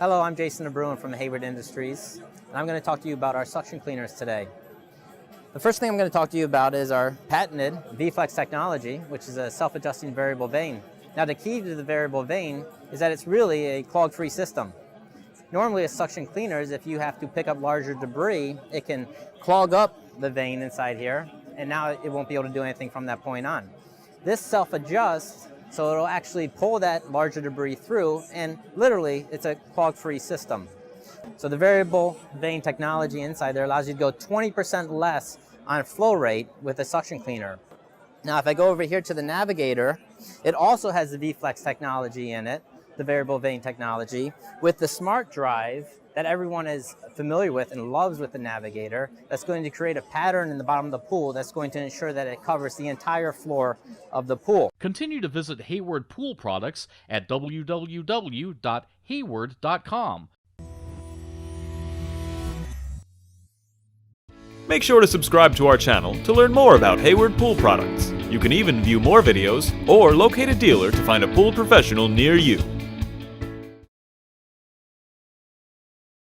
Hello, I'm Jason DeBruin from Hayward Industries, and I'm going to talk to you about our suction cleaners today. The first thing I'm going to talk to you about is our patented V-Flex technology, which is a self-adjusting variable vane. Now, the key to the variable vane is that it's really a clog-free system. Normally, with suction cleaners, if you have to pick up larger debris, it can clog up the vane inside here, and now it won't be able to do anything from that point on. This self-adjusts, so it'll actually pull that larger debris through, and literally, it's a clog-free system. So the variable vane technology inside there allows you to go 20% less on flow rate with a suction cleaner. Now, if I go over here to the Navigator, it also has the V-Flex technology in it, the variable vane technology, with the SmartDrive that everyone is familiar with and loves with the Navigator. That's going to create a pattern in the bottom of the pool that's going to ensure that it covers the entire floor of the pool. Continue to visit Hayward Pool Products at www.hayward.com. Make sure to subscribe to our channel to learn more about Hayward Pool Products. You can even view more videos or locate a dealer to find a pool professional near you.